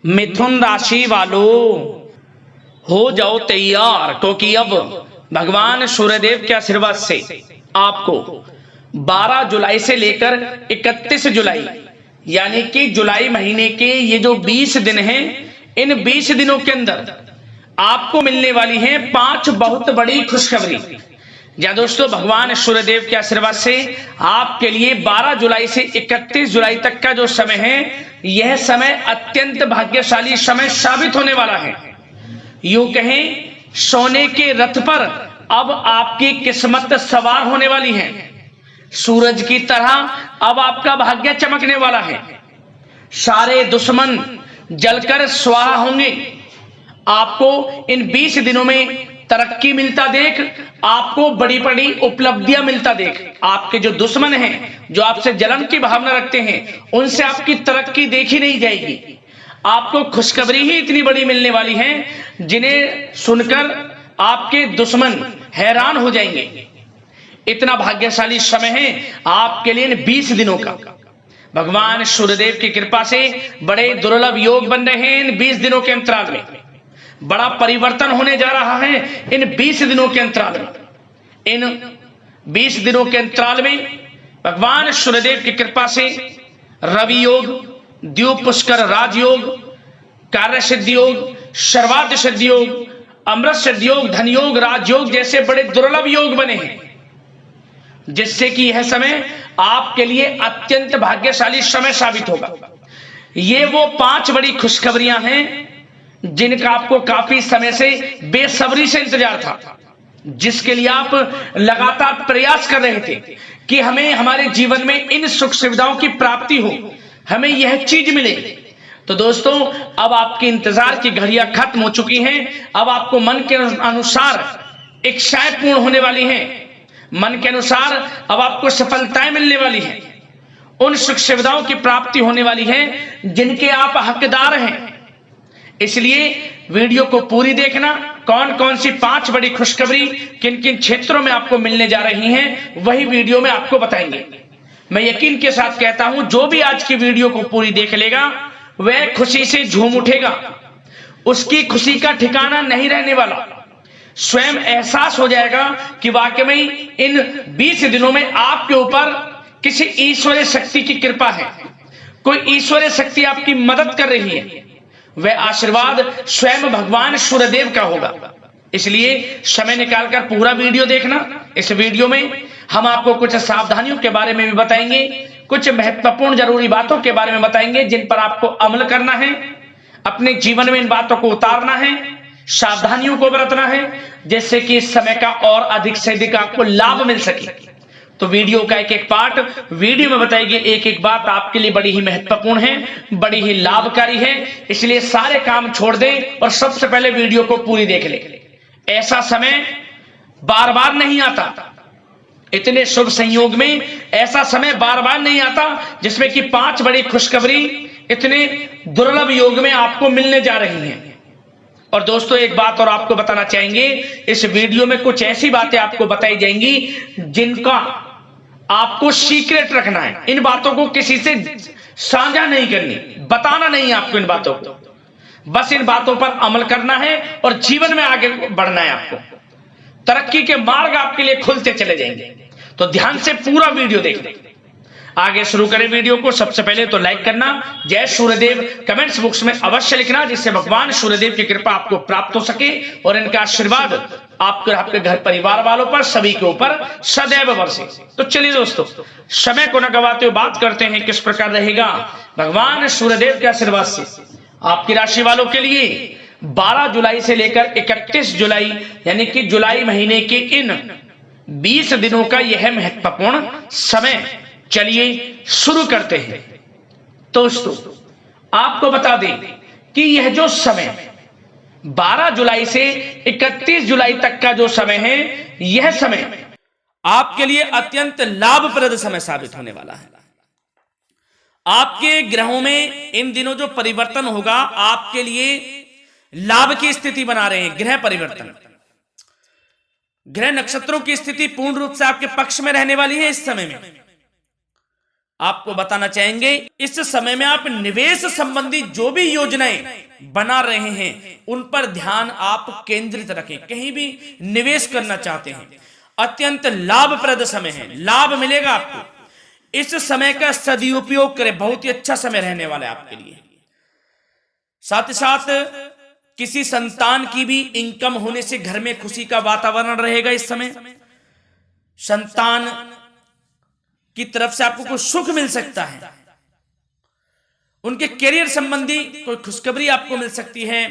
मिथुन राशि वालों हो जाओ तैयार, क्योंकि अब भगवान सूर्यदेव के आशीर्वाद से आपको 12 जुलाई से लेकर 31 जुलाई यानी कि जुलाई महीने के ये जो 20 दिन हैं, इन 20 दिनों के अंदर आपको मिलने वाली हैं 5 बहुत बड़ी खुशखबरी। या दोस्तों, भगवान सूर्यदेव के आशीर्वाद से आपके लिए 12 जुलाई से 31 जुलाई तक का जो समय है, यह समय अत्यंत भाग्यशाली समय साबित होने वाला है। यूं कहें, सोने के रथ पर अब आपकी किस्मत सवार होने वाली है। सूरज की तरह अब आपका भाग्य चमकने वाला है। सारे दुश्मन जलकर स्वाहा होंगे। आपको इन 20 दिनों में तरक्की मिलता देख, आपको बड़ी बड़ी उपलब्धियां मिलता देख, आपके जो दुश्मन हैं, जो आपसे जलन की भावना रखते हैं, उनसे आपकी तरक्की देखी नहीं जाएगी। आपको खुशखबरी ही इतनी बड़ी मिलने वाली है, जिन्हें सुनकर आपके दुश्मन हैरान हो जाएंगे। इतना भाग्यशाली समय है आपके लिए इन 20 दिनों का। भगवान सूर्यदेव की कृपा से बड़े दुर्लभ योग बन रहे हैं इन 20 दिनों के अंतराल में। बड़ा परिवर्तन होने जा रहा है इन 20 दिनों के अंतराल में। इन 20 दिनों के अंतराल में भगवान सूर्यदेव की कृपा से रवि योग, द्वीप पुष्कर राजयोग, कार्य सिद्धि योग, सर्वार्थ सिद्धि योग, अमृत सिद्धि योग, धन योग, राजयोग जैसे बड़े दुर्लभ योग बने हैं, जिससे कि यह समय आपके लिए अत्यंत भाग्यशाली समय साबित होगा। ये वो 5 बड़ी खुशखबरियां हैं जिनका आपको काफी समय से बेसब्री से इंतजार था, जिसके लिए आप लगातार प्रयास कर रहे थे कि हमें हमारे जीवन में इन सुख सुविधाओं की प्राप्ति हो, हमें यह चीज मिले। तो दोस्तों, अब आपके इंतजार की घड़ियां खत्म हो चुकी हैं। अब आपको मन के अनुसार इच्छाएं पूर्ण होने वाली हैं। मन के अनुसार अब आपको सफलताएं मिलने वाली हैं। उन सुख सुविधाओं की प्राप्ति होने वाली है जिनके आप हकदार हैं। इसलिए वीडियो को पूरी देखना। कौन कौन सी 5 बड़ी खुशखबरी किन किन क्षेत्रों में आपको मिलने जा रही हैं, वही वीडियो में आपको बताएंगे। मैं यकीन के साथ कहता हूं, जो भी आज की वीडियो को पूरी देख लेगा वह खुशी से झूम उठेगा। उसकी खुशी का ठिकाना नहीं रहने वाला। स्वयं एहसास हो जाएगा कि वाकई में इन 20 दिनों में आपके ऊपर किसी ईश्वरीय शक्ति की कृपा है। कोई ईश्वरीय शक्ति आपकी मदद कर रही है। वह आशीर्वाद स्वयं भगवान सूर्यदेव का होगा। इसलिए समय निकालकर पूरा वीडियो देखना। इस वीडियो में हम आपको कुछ सावधानियों के बारे में भी बताएंगे, कुछ महत्वपूर्ण जरूरी बातों के बारे में बताएंगे जिन पर आपको अमल करना है, अपने जीवन में इन बातों को उतारना है, सावधानियों को बरतना है, जिससे कि इस समय का और अधिक से अधिक आपको लाभ मिल सके। तो वीडियो का एक एक पार्ट वीडियो में बताएगी। एक एक बात आपके लिए बड़ी ही महत्वपूर्ण है, बड़ी ही लाभकारी है। इसलिए सारे काम छोड़ दें और सबसे पहले वीडियो को पूरी देख लें। ऐसा समय बार बार नहीं आता। इतने शुभ संयोग में ऐसा समय बार बार नहीं आता जिसमें कि 5 बड़ी खुशखबरी इतने दुर्लभ योग में आपको मिलने जा रही हैं। और दोस्तों, एक बात और आपको बताना चाहेंगे, इस वीडियो में कुछ ऐसी बातें आपको बताई जाएंगी जिनका आपको सीक्रेट रखना है। इन बातों को किसी से साझा नहीं करनी, बताना नहीं आपको इन बातों को। बस इन बातों पर अमल करना है और जीवन में आगे बढ़ना है। आपको तरक्की के मार्ग आपके लिए खुलते चले जाएंगे। तो ध्यान से पूरा वीडियो देखें। आगे शुरू करें वीडियो को। सबसे पहले तो लाइक करना, जय सूर्यदेव कमेंट्स बॉक्स में अवश्य लिखना, जिससे भगवान सूर्यदेव की कृपा आपको प्राप्त हो सके और इनका आशीर्वाद आपके घर परिवार वालों पर, सभी के ऊपर सदैव बरसे। तो चलिए दोस्तों, समय को न गवाते हुए बात करते हैं किस प्रकार रहेगा भगवान सूर्यदेव के आशीर्वाद से आपकी राशि वालों के लिए 12 जुलाई से लेकर 31 जुलाई यानी कि जुलाई महीने के इन 20 दिनों का यह महत्वपूर्ण समय। चलिए शुरू करते हैं। दोस्तों, आपको बता दें कि यह जो समय 12 जुलाई से 31 जुलाई तक का जो समय है, यह समय आपके लिए अत्यंत लाभप्रद समय साबित होने वाला है। आपके ग्रहों में इन दिनों जो परिवर्तन होगा, आपके लिए लाभ की स्थिति बना रहे हैं। ग्रह परिवर्तन, ग्रह नक्षत्रों की स्थिति पूर्ण रूप से आपके पक्ष में रहने वाली है इस समय में। आपको बताना चाहेंगे इस समय में आप निवेश संबंधी जो भी योजनाएं बना रहे हैं उन पर ध्यान आप केंद्रित रखें। कहीं भी निवेश करना चाहते हैं, अत्यंत लाभप्रद समय है, लाभ मिलेगा आपको। इस समय का सदुपयोग करें, बहुत ही अच्छा समय रहने वाला है आपके लिए। साथ ही साथ किसी संतान की भी इनकम होने से घर में खुशी का वातावरण रहेगा। इस समय संतान की तरफ से आपको कुछ सुख मिल सकता है, उनके करियर संबंधी कोई खुशखबरी आपको मिल सकती है,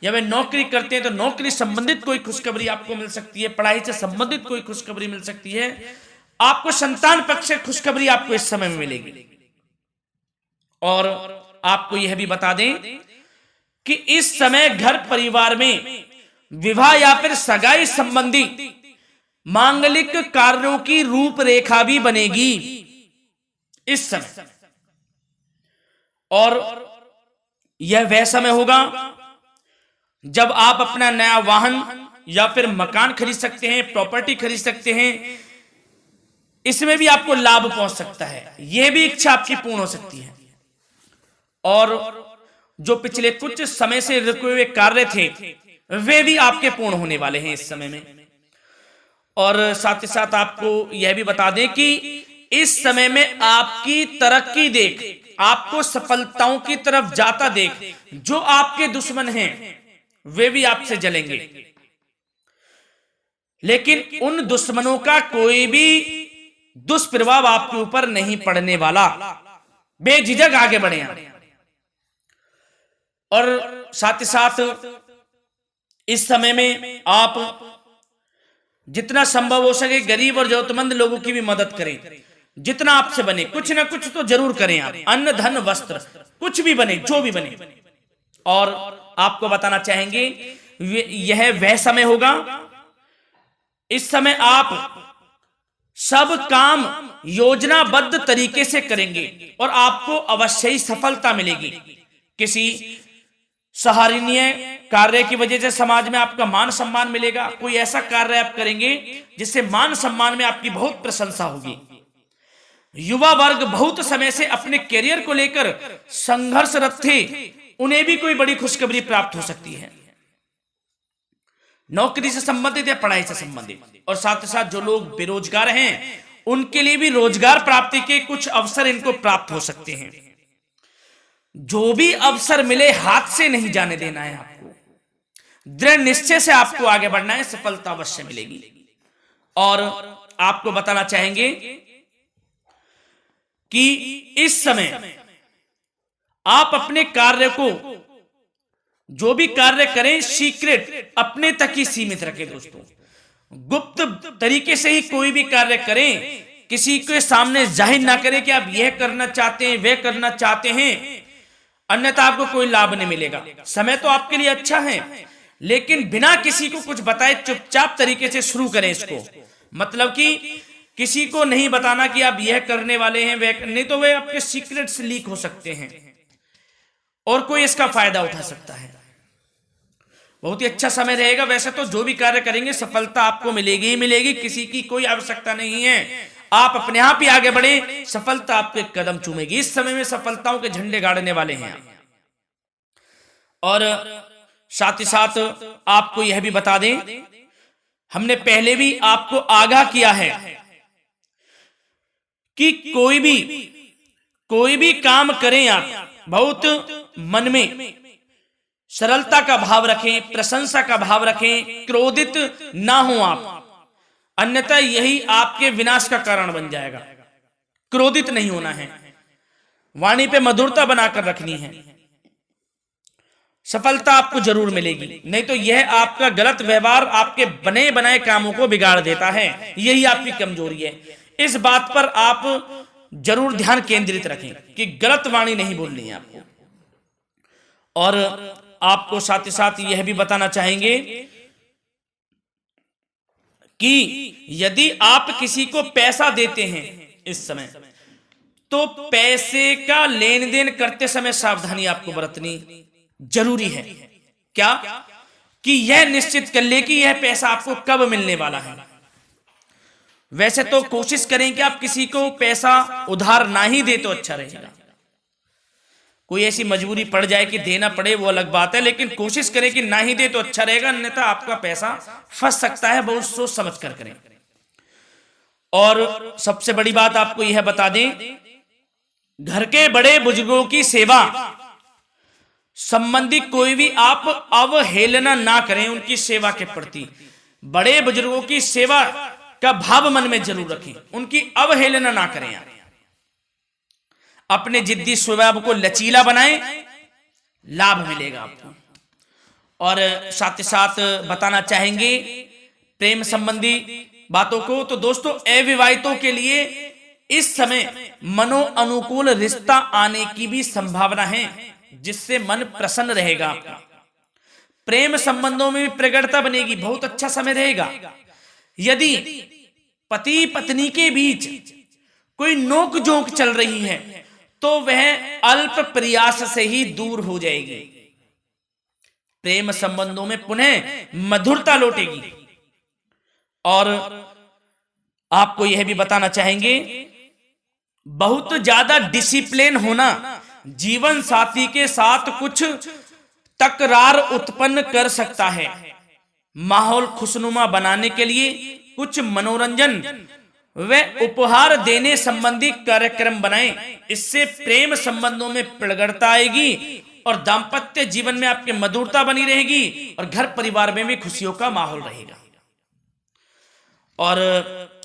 या वे नौकरी करते हैं तो नौकरी संबंधित कोई खुशखबरी आपको मिल सकती है, पढ़ाई से संबंधित कोई खुशखबरी मिल सकती है। आपको संतान पक्ष से खुशखबरी आपको इस समय में मिलेगी। और आपको यह भी बता दें कि इस समय घर परिवार में विवाह या फिर सगाई संबंधी मांगलिक कार्यों की रूपरेखा भी बनेगी इस समय। और यह वह समय होगा जब आप अपना नया वाहन या फिर मकान खरीद सकते हैं, प्रॉपर्टी खरीद सकते हैं। इसमें भी आपको लाभ पहुंच सकता है, यह भी इच्छा आपकी पूर्ण हो सकती है। और जो पिछले कुछ समय से रुके हुए कार्य थे वे भी आपके पूर्ण होने वाले हैं इस समय में। और साथ ही साथ आपको यह भी बता दें कि इस समय में आपकी तरक्की देख, आपको सफलताओं की तरफ जाता देख जो आपके दुश्मन हैं वे भी आपसे जलेंगे, लेकिन उन दुश्मनों का कोई भी दुष्प्रभाव आपके ऊपर नहीं पड़ने वाला। बेझिझक आगे बढ़े आप। और साथ ही साथ इस समय में आप जितना संभव हो सके गरीब और जरूरतमंद लोगों की भी मदद करें। जितना आपसे बने कुछ ना कुछ तो जरूर करें आप, अन्न धन वस्त्र कुछ भी बने, जो भी बने। और आपको बताना चाहेंगे यह वह समय होगा, इस समय आप सब काम योजनाबद्ध तरीके से करेंगे और आपको अवश्य ही सफलता मिलेगी। किसी सराहनीय कार्य की वजह से समाज में आपका मान सम्मान मिलेगा। कोई ऐसा कार्य आप करेंगे जिससे मान सम्मान में आपकी बहुत प्रशंसा होगी। युवा वर्ग बहुत समय से अपने करियर को लेकर संघर्षरत थे, उन्हें भी कोई बड़ी खुशखबरी प्राप्त हो सकती है, नौकरी से संबंधित या पढ़ाई से संबंधित। और साथ ही साथ जो लोग बेरोजगार हैं उनके लिए भी रोजगार प्राप्ति के कुछ अवसर इनको प्राप्त हो सकते हैं। जो भी अवसर मिले हाथ से नहीं जाने देना है आपको, दृढ़ निश्चय से आपको आगे बढ़ना है, सफलता अवश्य मिलेगी। और आपको बताना चाहेंगे कि इस समय आप अपने कार्य को, जो भी कार्य करें, सीक्रेट अपने तक ही सीमित रखें दोस्तों। गुप्त तरीके से ही कोई भी कार्य करें, किसी के सामने जाहिर ना करें कि आप यह करना चाहते हैं, वह करना चाहते हैं, अन्यथा आपको कोई लाभ नहीं मिलेगा। समय तो आपके लिए अच्छा है, लेकिन बिना किसी को कुछ बताए चुपचाप तरीके से शुरू करें इसको। मतलब कि किसी को नहीं बताना कि आप यह करने वाले हैं, वह नहीं, तो वे आपके सीक्रेट्स लीक हो सकते हैं और कोई इसका फायदा उठा सकता है। बहुत ही अच्छा समय रहेगा। वैसे तो जो भी कार्य करेंगे सफलता आपको मिलेगी ही मिलेगी, किसी की कोई आवश्यकता नहीं है। आप अपने आप ही आगे बढ़े, सफलता आपके कदम चूमेगी। इस समय में सफलताओं के झंडे गाड़ने वाले हैं। और साथ ही साथ आपको यह भी बता दें, हमने पहले भी आपको आगाह किया है कि कोई भी काम करें आप बहुत मन में सरलता का भाव रखें, प्रशंसा का भाव रखें, क्रोधित ना हो आप, अन्यथा यही आपके विनाश का कारण बन जाएगा। क्रोधित नहीं होना है, वाणी पे मधुरता बनाकर रखनी है, सफलता आपको जरूर मिलेगी। नहीं तो यह आपका गलत व्यवहार आपके बने बनाए कामों को बिगाड़ देता है, यही आपकी कमजोरी है। इस बात पर आप जरूर ध्यान केंद्रित रखें कि गलत वाणी नहीं बोलनी है आपको। और आपको साथ ही साथ यह भी बताना चाहेंगे कि यदि आप किसी को पैसा देते हैं इस समय, तो पैसे का लेन देन करते समय सावधानी आपको बरतनी जरूरी है। क्या कि यह निश्चित कर ले कि यह पैसा आपको कब मिलने वाला है। वैसे तो कोशिश करें कि आप किसी को पैसा उधार ना ही दे तो अच्छा रहेगा। कोई ऐसी मजबूरी पड़ जाए कि देना पड़े वो अलग बात है, लेकिन कोशिश करें कि ना ही दे तो अच्छा रहेगा, अन्यथा आपका पैसा फंस सकता है। बहुत सोच समझ कर करें। और सबसे बड़ी बात आपको यह बता दें, घर के बड़े बुजुर्गों की सेवा संबंधी कोई भी आप अवहेलना ना करें। उनकी सेवा के प्रति बड़े बुजुर्गों की सेवा का भाव मन में जरूर रखें, उनकी अवहेलना ना करें। आप अपने जिद्दी स्वभाव को लचीला बनाएं, लाभ मिलेगा आपको। और साथ ही साथ बताना चाहेंगे प्रेम संबंधी बातों को, तो दोस्तों अविवाहितों के लिए इस समय मनो अनुकूल रिश्ता आने की भी संभावना है, जिससे मन प्रसन्न रहेगा आपका। प्रेम संबंधों में भी प्रगाढ़ता बनेगी, बहुत अच्छा समय रहेगा। यदि पति पत्नी के बीच कोई नोक झोंक चल रही है तो वह अल्प प्रयास से ही दूर हो जाएगी। प्रेम संबंधों में पुनः मधुरता लौटेगी। और आपको यह भी बताना चाहेंगे, बहुत ज्यादा डिसिप्लिन होना जीवन साथी के साथ कुछ तकरार उत्पन्न कर सकता है। माहौल खुशनुमा बनाने के लिए कुछ मनोरंजन व उपहार देने संबंधी कार्यक्रम बनाएं। इससे प्रेम संबंधों में प्रगाढ़ता आएगी और दाम्पत्य जीवन में आपकी मधुरता बनी रहेगी और घर परिवार में भी खुशियों का माहौल रहेगा। और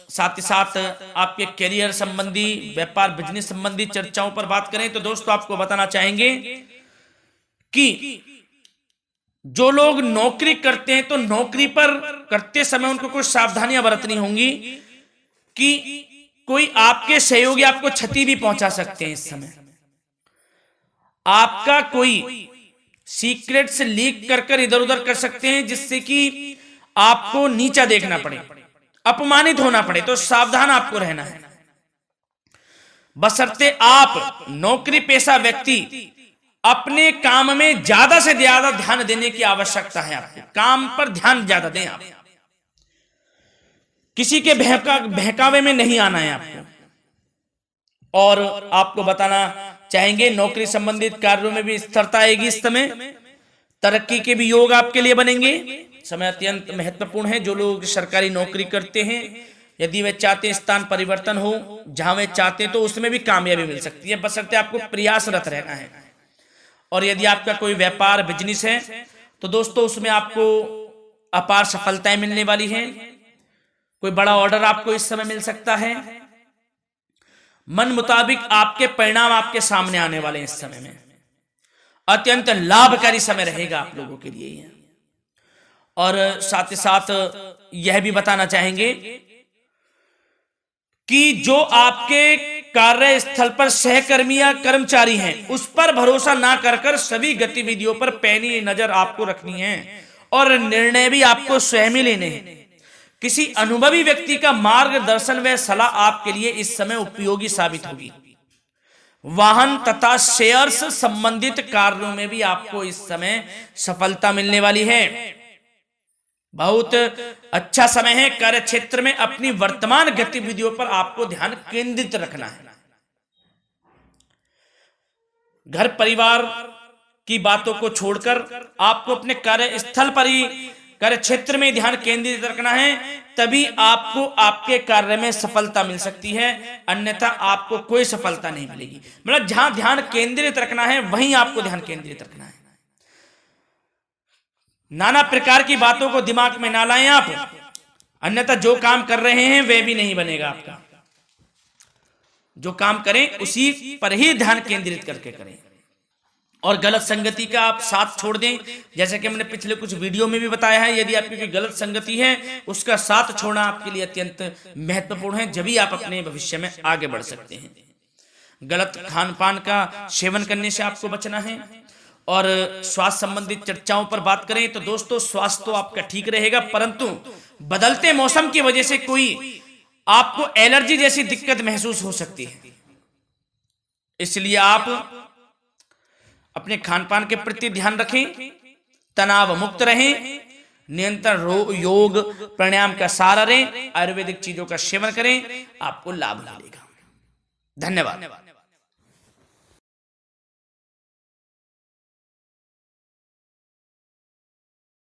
साथ ही साथ आपके करियर संबंधी, व्यापार बिजनेस संबंधी चर्चाओं पर बात करें तो दोस्तों आपको बताना चाहेंगे कि जो लोग नौकरी करते हैं तो नौकरी पर करते समय उनको कुछ सावधानियां बरतनी होंगी कि कोई आपके सहयोगी आपको क्षति भी पहुंचा सकते हैं। इस समय आपका कोई सीक्रेट्स लीक कर इधर उधर कर सकते हैं, जिससे कि आपको नीचा देखना पड़े, अपमानित होना पड़े। तो सावधान आपको रहना है। बशर्ते आप नौकरी पेशा व्यक्ति अपने काम में ज्यादा से ज्यादा ध्यान देने की आवश्यकता है। आपको काम पर ध्यान ज्यादा दें। आप किसी के बहकावे में नहीं आना है आपको। और आपको बताना चाहेंगे नौकरी संबंधित कार्यों में भी स्थिरता आएगी। इस समय तरक्की के भी योग आपके लिए बनेंगे। समय अत्यंत महत्वपूर्ण है। जो लोग सरकारी नौकरी करते हैं, यदि वे चाहते हैं स्थान परिवर्तन हो, जहां वे चाहते हैं, तो उसमें भी कामयाबी मिल सकती है, बशर्ते आपको प्रयासरत रहना है। और यदि आपका कोई व्यापार बिजनेस है तो दोस्तों उसमें आपको अपार सफलताएं मिलने वाली हैं। कोई बड़ा ऑर्डर आपको इस समय मिल सकता है। मन मुताबिक आपके परिणाम आपके सामने आने वाले हैं। इस समय में अत्यंत लाभकारी समय रहेगा आप लोगों के लिए। और साथ ही साथ यह भी बताना चाहेंगे कि जो आपके कार्यस्थल पर सहकर्मी या कर्मचारी हैं, उस पर भरोसा ना कर सभी गतिविधियों पर पैनी नजर आपको रखनी है और निर्णय भी आपको स्वयं ही लेने हैं। किसी अनुभवी व्यक्ति का मार्गदर्शन व सलाह आपके लिए इस समय उपयोगी साबित होगी। वाहन तथा शेयर्स संबंधित कार्यों में भी आपको इस समय सफलता मिलने वाली है। बहुत अच्छा समय है। कार्य क्षेत्र में अपनी वर्तमान गतिविधियों पर आपको ध्यान केंद्रित रखना है। घर परिवार की बातों को छोड़कर आपको अपने कार्यस्थल पर ही, कार्य क्षेत्र में ध्यान केंद्रित रखना है, तभी आपको आपके कार्य में सफलता मिल सकती है, अन्यथा आपको कोई सफलता नहीं मिलेगी। मतलब जहां ध्यान केंद्रित रखना है वहीं आपको ध्यान केंद्रित रखना है। नाना प्रकार की बातों को दिमाग में ना लाएं आप, अन्यथा जो काम कर रहे हैं वह भी नहीं बनेगा आपका। जो काम करें उसी पर ही ध्यान केंद्रित करके करें और गलत संगति का आप साथ छोड़ दें। जैसे कि हमने पिछले कुछ वीडियो में भी बताया है, यदि आपकी कोई गलत संगति है उसका साथ छोड़ना आपके लिए अत्यंत महत्वपूर्ण है, जब ही आप अपने भविष्य में आगे बढ़ सकते हैं। गलत खान पान का सेवन करने से आपको बचना है। और स्वास्थ्य संबंधित चर्चाओं पर बात करें तो दोस्तों स्वास्थ्य तो आपका ठीक रहेगा, परंतु बदलते मौसम की वजह से कोई आपको एलर्जी जैसी दिक्कत महसूस हो सकती है। इसलिए आप अपने खान पान के प्रति ध्यान रखें, तनाव मुक्त रहें, निरंतर योग प्राणायाम का सहारा लें, आयुर्वेदिक चीजों का सेवन करें, आपको लाभ मिलेगा। धन्यवाद।